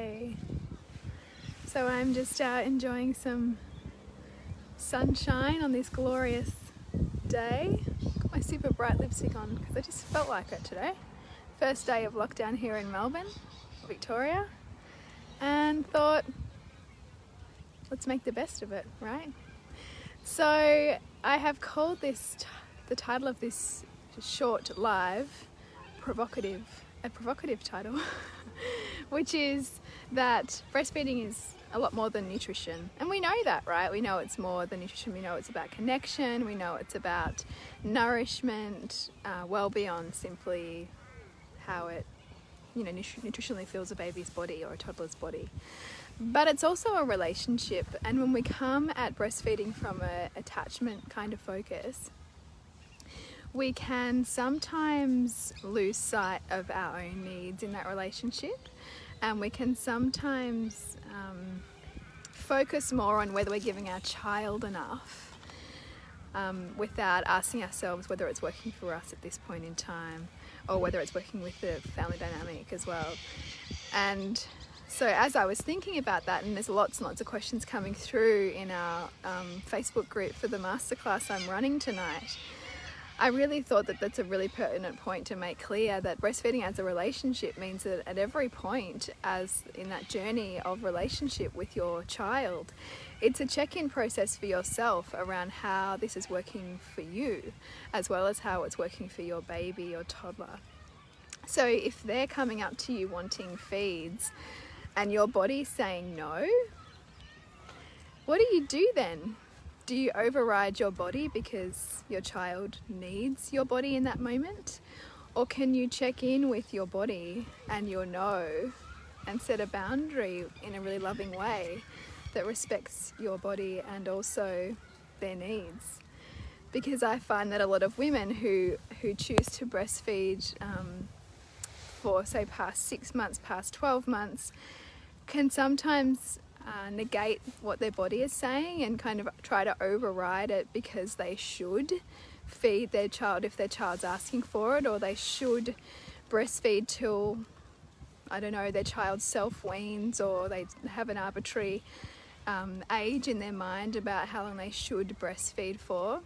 Hey. So I'm just out enjoying some sunshine on this glorious day. Got my super bright lipstick on because I just felt like it today. First day of lockdown here in Melbourne, Victoria, and thought, let's make the best of it, right? So I have called this, the title of this short live, a provocative title, which is that breastfeeding is a lot more than nutrition. And we know that, right? We know it's more than nutrition. We know it's about connection. We know it's about nourishment, well beyond simply how it, nutritionally fills a baby's body or a toddler's body. But it's also a relationship. And when we come at breastfeeding from an attachment kind of focus, we can sometimes lose sight of our own needs in that relationship, and we can sometimes focus more on whether we're giving our child enough without asking ourselves whether it's working for us at this point in time, or whether it's working with the family dynamic as well. And so as I was thinking about that, and there's lots and lots of questions coming through in our Facebook group for the masterclass I'm running tonight, I really thought that that's a really pertinent point to make clear, that breastfeeding as a relationship means that at every point as in that journey of relationship with your child, it's a check-in process for yourself around how this is working for you, as well as how it's working for your baby or toddler. So if they're coming up to you wanting feeds and your body's saying no, what do you do then? Do you override your body because your child needs your body in that moment? Or can you check in with your body and your no and set a boundary in a really loving way that respects your body and also their needs? Because I find that a lot of women who choose to breastfeed for, say, past 6 months, past 12 months, can sometimes negate what their body is saying and kind of try to override it because they should feed their child if their child's asking for it, or they should breastfeed till, I don't know, their child self-weans, or they have an arbitrary age in their mind about how long they should breastfeed for.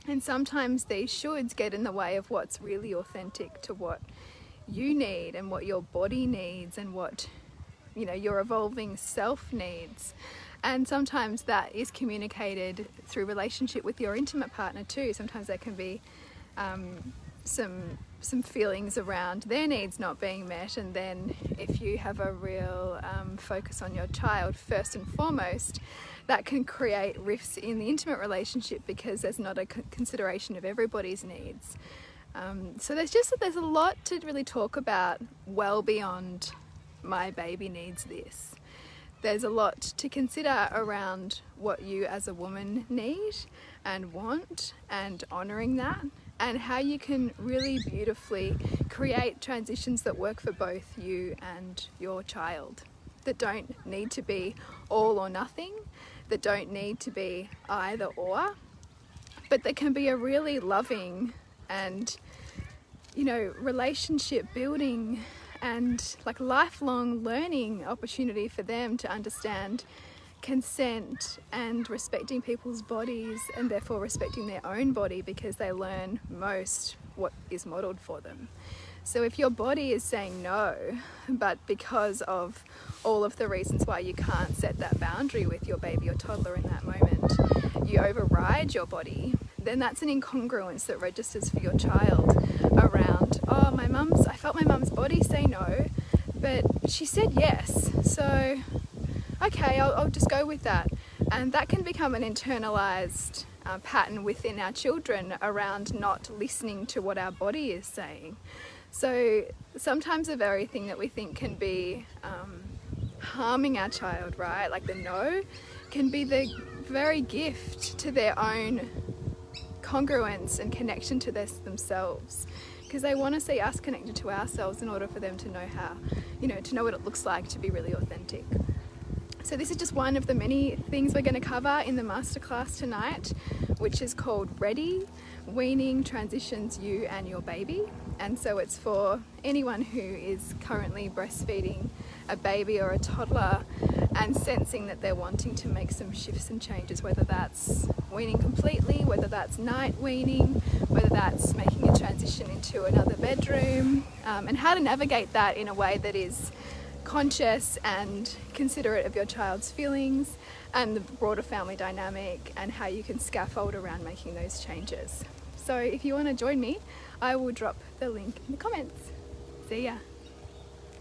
And sometimes these shoulds get in the way of what's really authentic to what you need and what your body needs and what your evolving self needs. And sometimes that is communicated through relationship with your intimate partner too. Sometimes there can be some feelings around their needs not being met, and then if you have a real focus on your child first and foremost, that can create rifts in the intimate relationship because there's not a consideration of everybody's needs. So there's a lot to really talk about well beyond my baby needs this. There's a lot to consider around what you as a woman need and want, and honouring that, and how you can really beautifully create transitions that work for both you and your child, that don't need to be all or nothing, that don't need to be either or, but that can be a really loving and relationship building and like lifelong learning opportunity for them to understand consent and respecting people's bodies, and therefore respecting their own body, because they learn most what is modeled for them. So if your body is saying no, but because of all of the reasons why you can't set that boundary with your baby or toddler in that moment, you override your body, then that's an incongruence that registers for your child around, I felt my mum's body say no, but she said yes, so okay, I'll just go with that. And that can become an internalized pattern within our children around not listening to what our body is saying. So sometimes the very thing that we think can be harming our child, right, like the no, can be the very gift to their own congruence and connection to themselves, because they want to see us connected to ourselves in order for them to know how, to know what it looks like to be really authentic. So this is just one of the many things we're going to cover in the masterclass tonight, which is called Ready: Weaning Transitions You and Your Baby. And so it's for anyone who is currently breastfeeding a baby or a toddler and sensing that they're wanting to make some shifts and changes, whether that's weaning completely, whether that's night weaning, whether that's making a transition into another bedroom, and how to navigate that in a way that is conscious and considerate of your child's feelings and the broader family dynamic, and how you can scaffold around making those changes. So if you want to join me, I will drop the link in the comments. See ya.